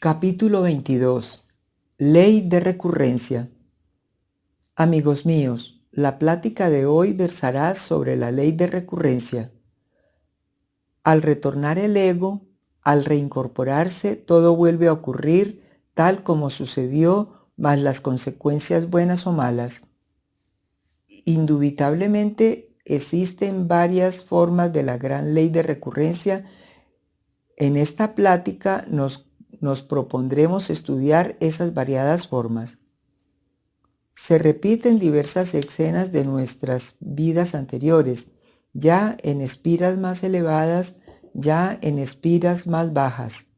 Capítulo 22. Ley de recurrencia. Amigos míos, la plática de hoy versará sobre la ley de recurrencia. Al retornar el ego, al reincorporarse, todo vuelve a ocurrir tal como sucedió, más las consecuencias buenas o malas. Indubitablemente existen varias formas de la gran ley de recurrencia. En esta plática nos propondremos estudiar esas variadas formas. Se repiten diversas escenas de nuestras vidas anteriores, ya en espiras más elevadas, ya en espiras más bajas.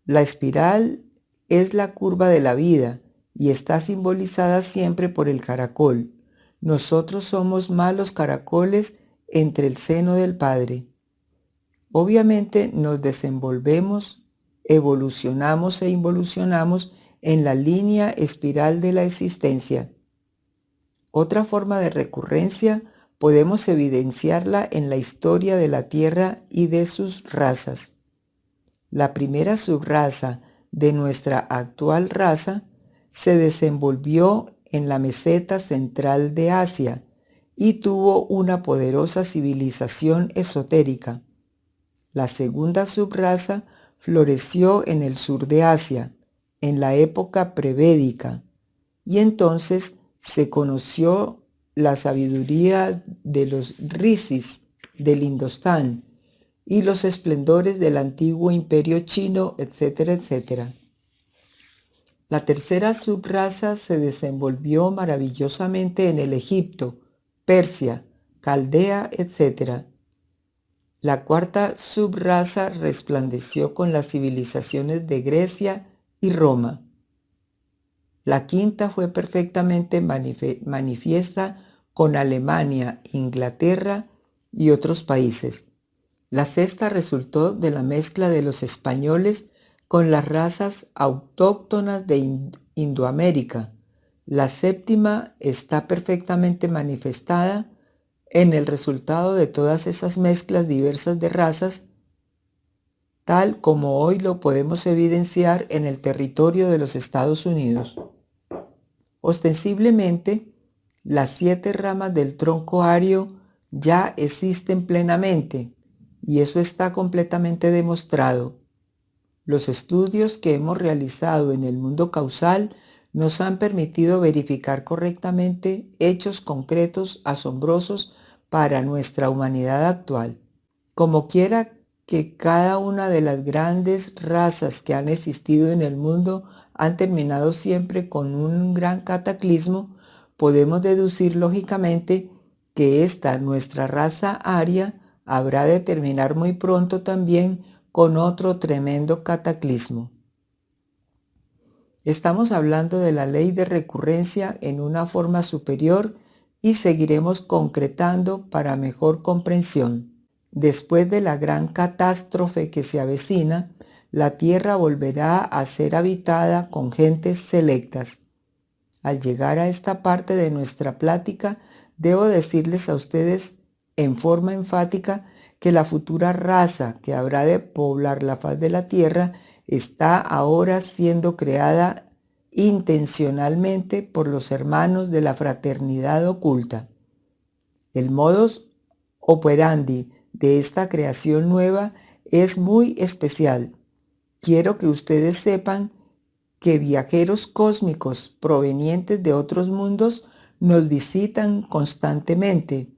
La espiral es la curva de la vida y está simbolizada siempre por el caracol. Nosotros somos malos caracoles entre el seno del Padre. Obviamente nos desenvolvemos, evolucionamos e involucionamos en la línea espiral de la existencia. Otra forma de recurrencia podemos evidenciarla en la historia de la Tierra y de sus razas. La primera subraza de nuestra actual raza se desenvolvió en la meseta central de Asia y tuvo una poderosa civilización esotérica. La segunda subraza floreció en el sur de Asia, en la época prevédica, y entonces se conoció la sabiduría de los rishis del Indostán y los esplendores del antiguo imperio chino, etcétera, etcétera. La tercera subraza se desenvolvió maravillosamente en el Egipto, Persia, Caldea, etcétera. La cuarta subraza resplandeció con las civilizaciones de Grecia y Roma. La quinta fue perfectamente manifiesta con Alemania, Inglaterra y otros países. La sexta resultó de la mezcla de los españoles con las razas autóctonas de Indoamérica. La séptima está perfectamente manifestada en el resultado de todas esas mezclas diversas de razas, tal como hoy lo podemos evidenciar en el territorio de los Estados Unidos. Ostensiblemente, las 7 ramas del tronco ario ya existen plenamente, y eso está completamente demostrado. Los estudios que hemos realizado en el mundo causal nos han permitido verificar correctamente hechos concretos asombrosos para nuestra humanidad actual. Como quiera que cada una de las grandes razas que han existido en el mundo han terminado siempre con un gran cataclismo, podemos deducir lógicamente que esta nuestra raza aria habrá de terminar muy pronto también con otro tremendo cataclismo. Estamos hablando de la ley de recurrencia en una forma superior y seguiremos concretando para mejor comprensión. Después de la gran catástrofe que se avecina, la tierra volverá a ser habitada con gentes selectas. Al llegar a esta parte de nuestra plática, debo decirles a ustedes en forma enfática que la futura raza que habrá de poblar la faz de la tierra está ahora siendo creada intencionalmente por los hermanos de la fraternidad oculta. El modus operandi de esta creación nueva es muy especial. Quiero que ustedes sepan que viajeros cósmicos provenientes de otros mundos nos visitan constantemente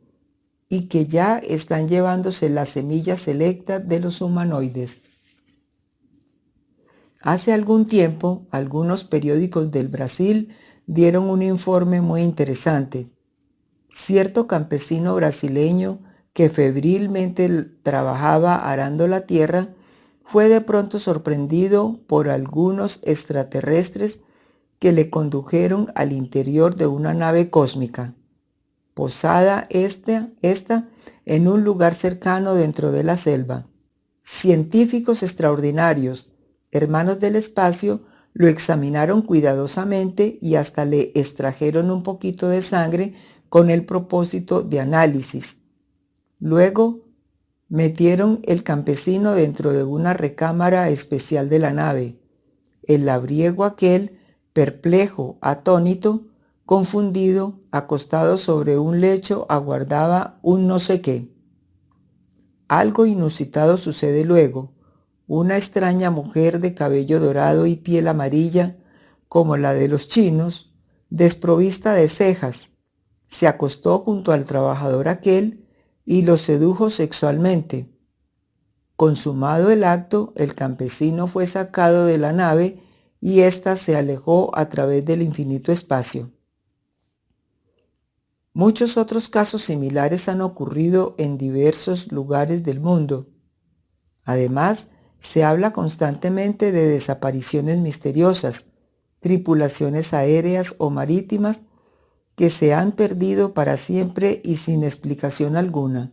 y que ya están llevándose la semilla selecta de los humanoides. Hace algún tiempo, algunos periódicos del Brasil dieron un informe muy interesante. Cierto campesino brasileño que febrilmente trabajaba arando la tierra fue de pronto sorprendido por algunos extraterrestres que le condujeron al interior de una nave cósmica, posada esta en un lugar cercano dentro de la selva. Científicos extraordinarios, hermanos del espacio, lo examinaron cuidadosamente y hasta le extrajeron un poquito de sangre con el propósito de análisis. Luego Metieron el campesino dentro de una recámara especial de la nave. El labriego aquel, perplejo, atónito, confundido, acostado sobre un lecho, aguardaba un no sé qué. Algo inusitado sucede luego. Una extraña mujer de cabello dorado y piel amarilla, como la de los chinos, desprovista de cejas, se acostó junto al trabajador aquel y lo sedujo sexualmente. Consumado el acto, el campesino fue sacado de la nave y ésta se alejó a través del infinito espacio. Muchos otros casos similares han ocurrido en diversos lugares del mundo. Además, se habla constantemente de desapariciones misteriosas, tripulaciones aéreas o marítimas que se han perdido para siempre y sin explicación alguna.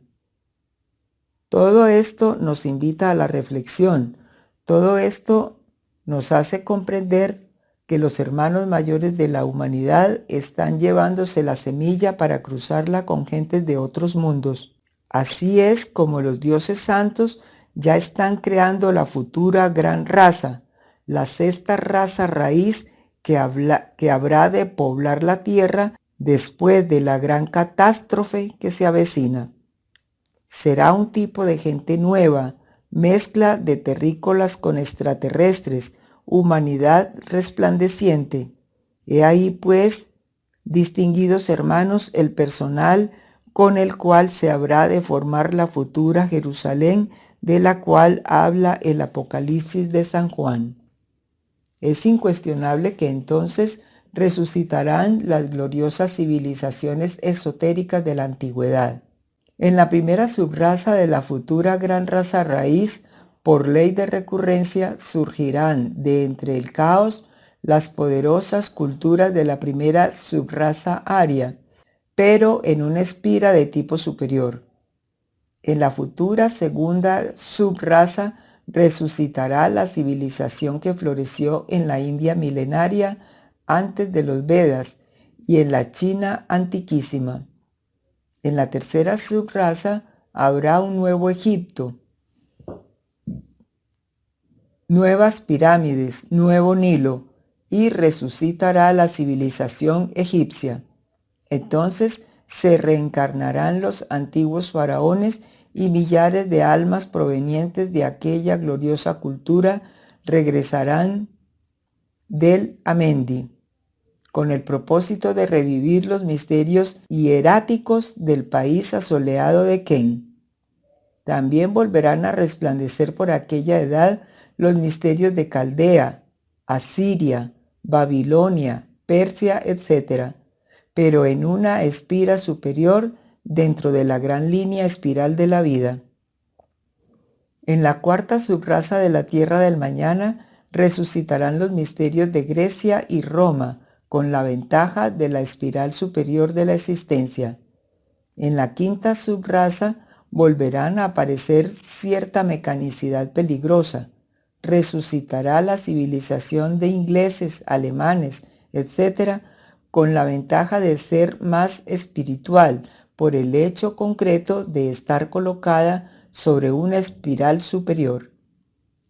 Todo esto nos invita a la reflexión. Todo esto nos hace comprender que los hermanos mayores de la humanidad están llevándose la semilla para cruzarla con gentes de otros mundos. Así es como los dioses santos ya están creando la futura gran raza, la sexta raza raíz que habrá de poblar la tierra después de la gran catástrofe que se avecina. Será un tipo de gente nueva, mezcla de terrícolas con extraterrestres, humanidad resplandeciente. He ahí, pues, distinguidos hermanos, el personal con el cual se habrá de formar la futura Jerusalén de la cual habla el Apocalipsis de San Juan. Es incuestionable que entonces resucitarán las gloriosas civilizaciones esotéricas de la antigüedad. En la primera subraza de la futura gran raza raíz, por ley de recurrencia, surgirán de entre el caos las poderosas culturas de la primera subraza aria, pero en una espira de tipo superior. En la futura segunda subraza resucitará la civilización que floreció en la India milenaria antes de los Vedas y en la China antiquísima. En la tercera subraza habrá un nuevo Egipto, nuevas pirámides, nuevo Nilo, y resucitará la civilización egipcia. Entonces se reencarnarán los antiguos faraones y millares de almas provenientes de aquella gloriosa cultura regresarán del Amendi, con el propósito de revivir los misterios hieráticos del país asoleado de Ken. También volverán a resplandecer por aquella edad los misterios de Caldea, Asiria, Babilonia, Persia, etc., pero en una espira superior dentro de la gran línea espiral de la vida. En la cuarta subraza de la tierra del mañana resucitarán los misterios de Grecia y Roma, con la ventaja de la espiral superior de la existencia. En la quinta subraza volverán a aparecer cierta mecanicidad peligrosa. Resucitará la civilización de ingleses, alemanes, etc., con la ventaja de ser más espiritual por el hecho concreto de estar colocada sobre una espiral superior.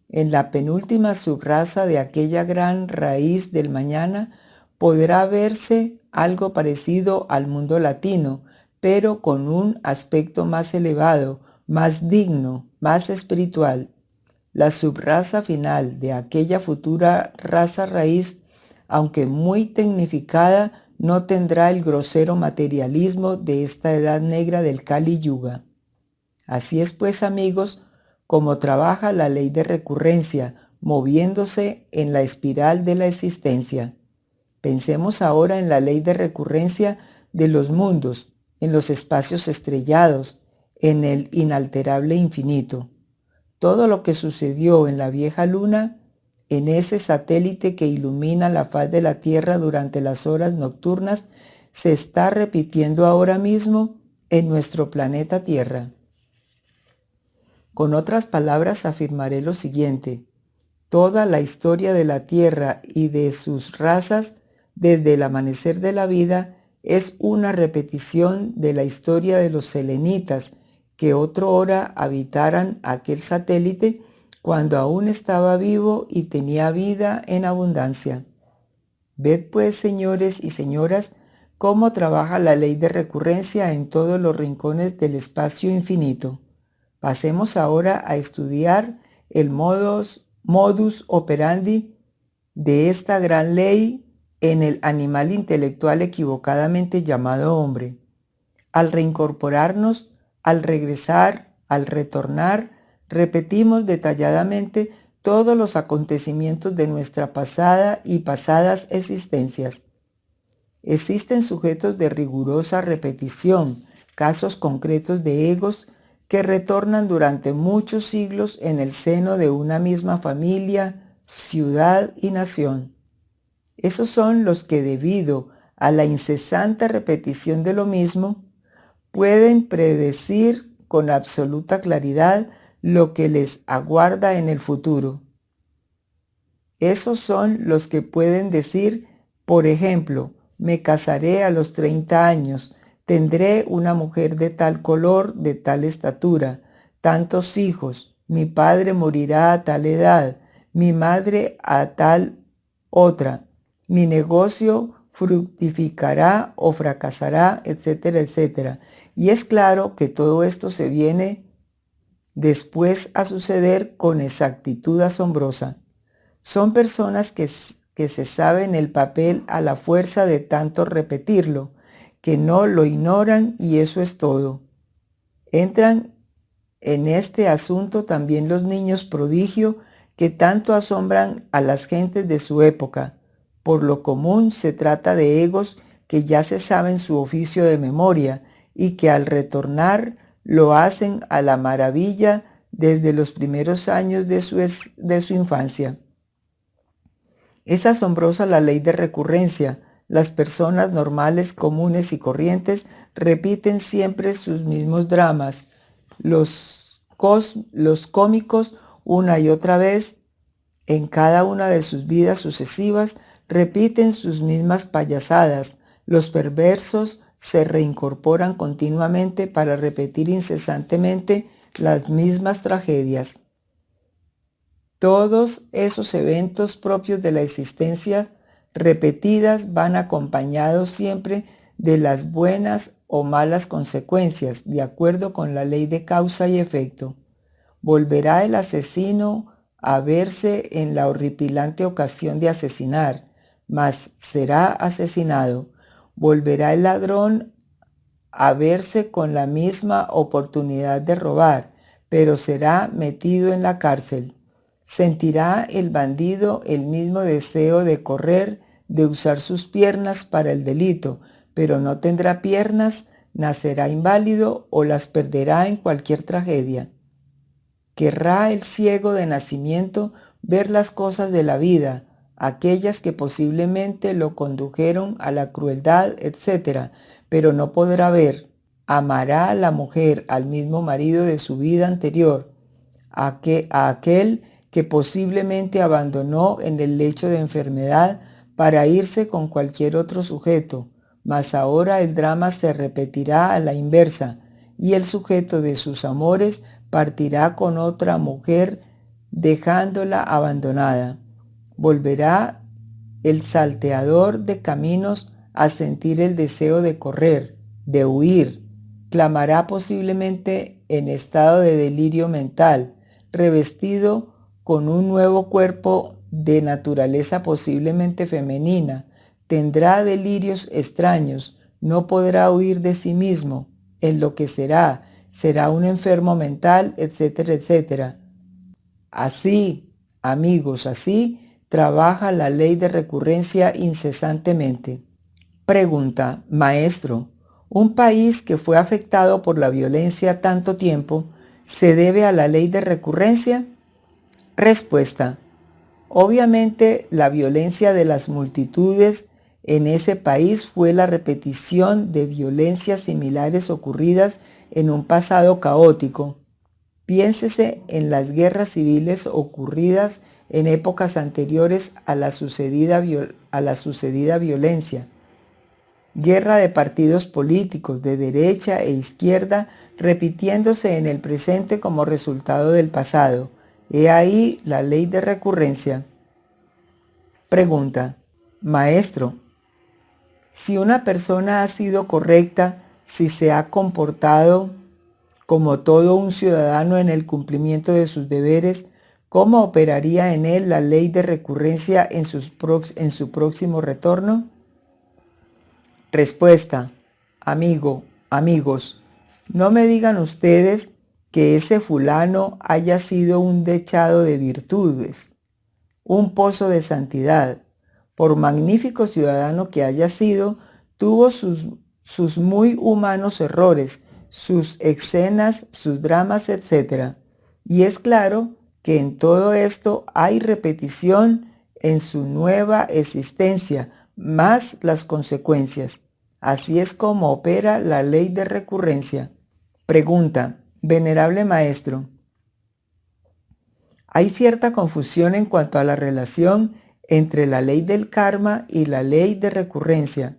En la penúltima subraza de aquella gran raíz del mañana podrá verse algo parecido al mundo latino, pero con un aspecto más elevado, más digno, más espiritual. La subraza final de aquella futura raza raíz, aunque muy tecnificada, no tendrá el grosero materialismo de esta edad negra del Kali Yuga. Así es, pues, amigos, como trabaja la ley de recurrencia, moviéndose en la espiral de la existencia. Pensemos ahora en la ley de recurrencia de los mundos, en los espacios estrellados, en el inalterable infinito. Todo lo que sucedió en la vieja luna, en ese satélite que ilumina la faz de la Tierra durante las horas nocturnas, se está repitiendo ahora mismo en nuestro planeta Tierra. Con otras palabras, afirmaré lo siguiente: toda la historia de la Tierra y de sus razas, desde el amanecer de la vida, es una repetición de la historia de los selenitas que otrora habitaran aquel satélite cuando aún estaba vivo y tenía vida en abundancia. Ved pues, señores y señoras, cómo trabaja la ley de recurrencia en todos los rincones del espacio infinito. Pasemos ahora a estudiar el modus operandi de esta gran ley en el animal intelectual equivocadamente llamado hombre. Al reincorporarnos, al regresar, al retornar, repetimos detalladamente todos los acontecimientos de nuestra pasada y pasadas existencias. Existen sujetos de rigurosa repetición, casos concretos de egos que retornan durante muchos siglos en el seno de una misma familia, ciudad y nación. Esos son los que, debido a la incesante repetición de lo mismo, pueden predecir con absoluta claridad lo que les aguarda en el futuro. Esos son los que pueden decir, por ejemplo, me casaré a los 30 años, tendré una mujer de tal color, de tal estatura, tantos hijos, mi padre morirá a tal edad, mi madre a tal otra, mi negocio fructificará o fracasará, etcétera, etcétera. Y es claro que todo esto se viene después a suceder con exactitud asombrosa. Son personas que se saben el papel a la fuerza de tanto repetirlo, que no lo ignoran y eso es todo. Entran en este asunto también los niños prodigio que tanto asombran a las gentes de su época. Por lo común se trata de egos que ya se saben su oficio de memoria y que al retornar lo hacen a la maravilla desde los primeros años de su infancia. Es asombrosa la ley de recurrencia. Las personas normales, comunes y corrientes repiten siempre sus mismos dramas. Los cómicos, una y otra vez, en cada una de sus vidas sucesivas, repiten sus mismas payasadas. Los perversos se reincorporan continuamente para repetir incesantemente las mismas tragedias. Todos esos eventos propios de la existencia repetidas van acompañados siempre de las buenas o malas consecuencias, de acuerdo con la ley de causa y efecto. Volverá el asesino a verse en la horripilante ocasión de asesinar, mas será asesinado. Volverá el ladrón a verse con la misma oportunidad de robar, pero será metido en la cárcel. Sentirá el bandido el mismo deseo de correr, de usar sus piernas para el delito, pero no tendrá piernas, nacerá inválido o las perderá en cualquier tragedia. Querrá el ciego de nacimiento ver las cosas de la vida, aquellas que posiblemente lo condujeron a la crueldad, etc., pero no podrá ver. Amará a la mujer, al mismo marido de su vida anterior, a aquel que posiblemente abandonó en el lecho de enfermedad para irse con cualquier otro sujeto, mas ahora el drama se repetirá a la inversa y el sujeto de sus amores partirá con otra mujer dejándola abandonada. Volverá el salteador de caminos a sentir el deseo de correr, de huir. Clamará posiblemente en estado de delirio mental, revestido con un nuevo cuerpo de naturaleza posiblemente femenina. Tendrá delirios extraños, no podrá huir de sí mismo, enloquecerá, será un enfermo mental, etcétera, etcétera. Así, amigos, así trabaja la ley de recurrencia incesantemente. Pregunta, maestro, ¿un país que fue afectado por la violencia tanto tiempo se debe a la ley de recurrencia? Respuesta, obviamente la violencia de las multitudes en ese país fue la repetición de violencias similares ocurridas en un pasado caótico. Piénsese en las guerras civiles ocurridas en épocas anteriores a la sucedida violencia. guerra de partidos políticos de derecha e izquierda repitiéndose en el presente como resultado del pasado. He ahí la ley de recurrencia. Pregunta: Maestro, si una persona ha sido correcta, si se ha comportado como todo un ciudadano en el cumplimiento de sus deberes, ¿cómo operaría en él la ley de recurrencia en su próximo retorno? Respuesta: amigos, no me digan ustedes que ese fulano haya sido un dechado de virtudes, un pozo de santidad. Por magnífico ciudadano que haya sido, tuvo sus muy humanos errores, sus escenas, sus dramas, etc. Y es claro que en todo esto hay repetición en su nueva existencia, más las consecuencias. Así es como opera la ley de recurrencia. Pregunta: Venerable Maestro, hay cierta confusión en cuanto a la relación entre la ley del karma y la ley de recurrencia,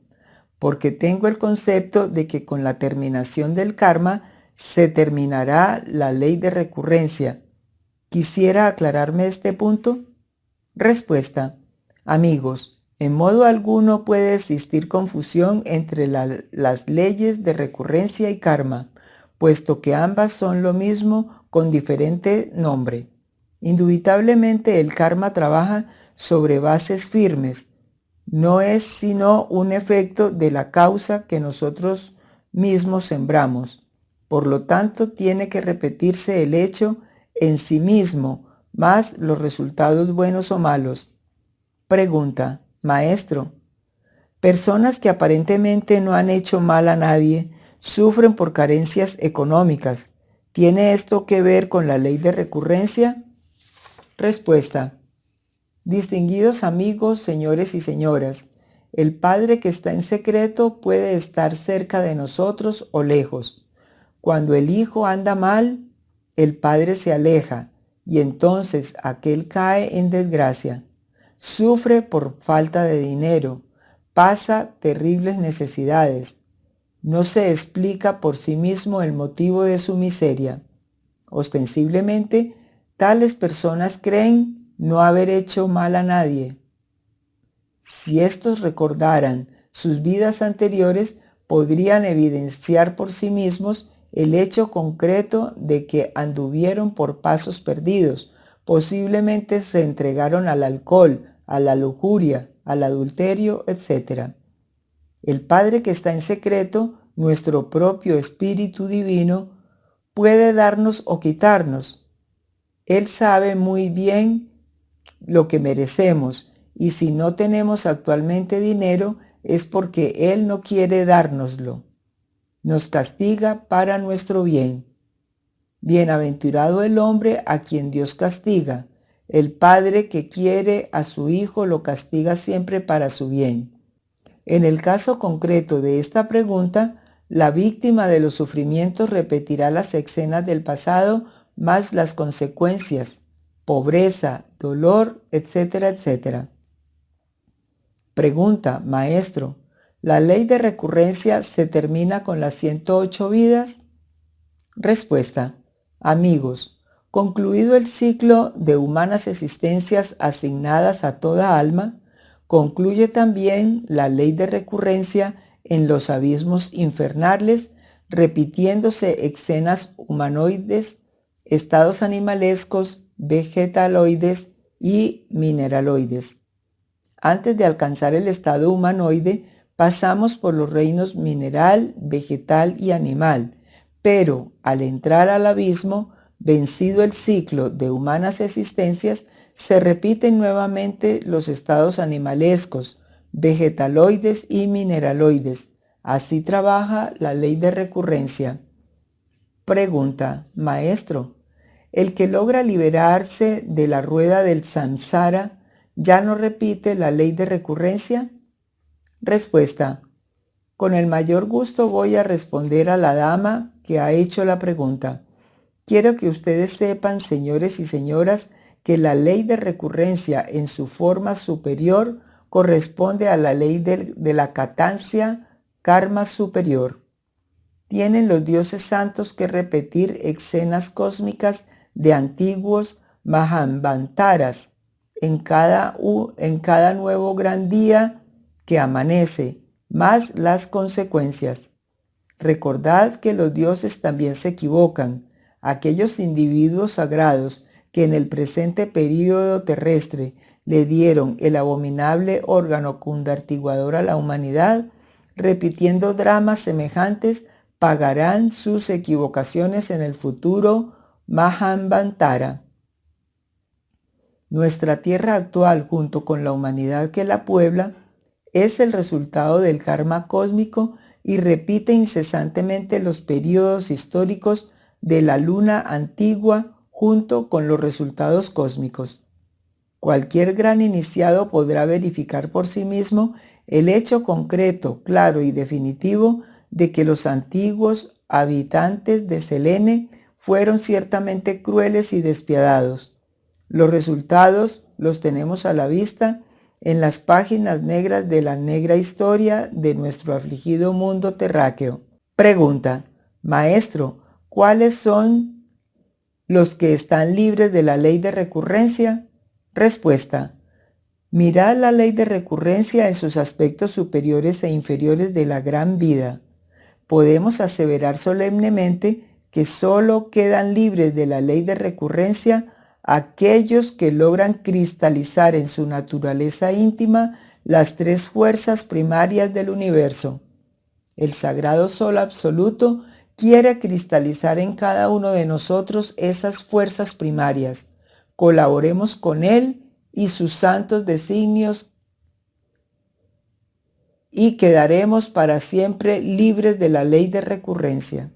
porque tengo el concepto de que con la terminación del karma se terminará la ley de recurrencia. ¿Quisiera aclararme este punto? Respuesta: amigos, en modo alguno puede existir confusión entre las leyes de recurrencia y karma, puesto que ambas son lo mismo con diferente nombre. Indubitablemente el karma trabaja sobre bases firmes. No es sino un efecto de la causa que nosotros mismos sembramos. Por lo tanto, tiene que repetirse el hecho en sí mismo, más los resultados buenos o malos. Pregunta: Maestro, personas que aparentemente no han hecho mal a nadie sufren por carencias económicas. ¿Tiene esto que ver con la ley de recurrencia? Respuesta: distinguidos amigos, señores y señoras, el Padre que está en secreto puede estar cerca de nosotros o lejos. Cuando el Hijo anda mal, el Padre se aleja y entonces aquel cae en desgracia. Sufre por falta de dinero, pasa terribles necesidades. No se explica por sí mismo el motivo de su miseria. Ostensiblemente, tales personas creen no haber hecho mal a nadie. Si estos recordaran sus vidas anteriores, podrían evidenciar por sí mismos el hecho concreto de que anduvieron por pasos perdidos. Posiblemente se entregaron al alcohol, a la lujuria, al adulterio, etc. El Padre que está en secreto, nuestro propio Espíritu Divino, puede darnos o quitarnos. Él sabe muy bien lo que merecemos, y si no tenemos actualmente dinero es porque Él no quiere dárnoslo. Nos castiga para nuestro bien. Bienaventurado el hombre a quien Dios castiga. El padre que quiere a su hijo lo castiga siempre para su bien. En el caso concreto de esta pregunta, la víctima de los sufrimientos repetirá las escenas del pasado más las consecuencias, pobreza, dolor, etcétera, etcétera. Pregunta: Maestro, ¿la ley de recurrencia se termina con las 108 vidas? Respuesta: amigos, concluido el ciclo de humanas existencias asignadas a toda alma, concluye también la ley de recurrencia en los abismos infernales, repitiéndose escenas humanoides, estados animalescos, vegetaloides y mineraloides. Antes de alcanzar el estado humanoide, pasamos por los reinos mineral, vegetal y animal, pero al entrar al abismo, vencido el ciclo de humanas existencias, se repiten nuevamente los estados animalescos, vegetaloides y mineraloides. Así trabaja la ley de recurrencia. Pregunta: Maestro, ¿el que logra liberarse de la rueda del samsara ya no repite la ley de recurrencia? Respuesta: con el mayor gusto voy a responder a la dama que ha hecho la pregunta. Quiero que ustedes sepan, señores y señoras, que la ley de recurrencia en su forma superior corresponde a la ley de la catancia karma superior. Tienen los dioses santos que repetir escenas cósmicas de antiguos Mahamvantaras en cada nuevo gran día que amanece, más las consecuencias. Recordad que los dioses también se equivocan. Aquellos individuos sagrados que en el presente período terrestre le dieron el abominable órgano cundartiguador a la humanidad, repitiendo dramas semejantes, pagarán sus equivocaciones en el futuro Mahamvantara. Nuestra tierra actual, junto con la humanidad que la puebla, es el resultado del karma cósmico y repite incesantemente los períodos históricos de la luna antigua junto con los resultados cósmicos. Cualquier gran iniciado podrá verificar por sí mismo el hecho concreto, claro y definitivo de que los antiguos habitantes de Selene fueron ciertamente crueles y despiadados. Los resultados los tenemos a la vista en las páginas negras de la negra historia de nuestro afligido mundo terráqueo. Pregunta: Maestro, ¿cuáles son los que están libres de la ley de recurrencia? Respuesta: mirad la ley de recurrencia en sus aspectos superiores e inferiores de la gran vida. Podemos aseverar solemnemente que solo quedan libres de la ley de recurrencia aquellos que logran cristalizar en su naturaleza íntima las tres fuerzas primarias del universo. El sagrado Sol absoluto quiere cristalizar en cada uno de nosotros esas fuerzas primarias. Colaboremos con Él y sus santos designios y quedaremos para siempre libres de la ley de recurrencia.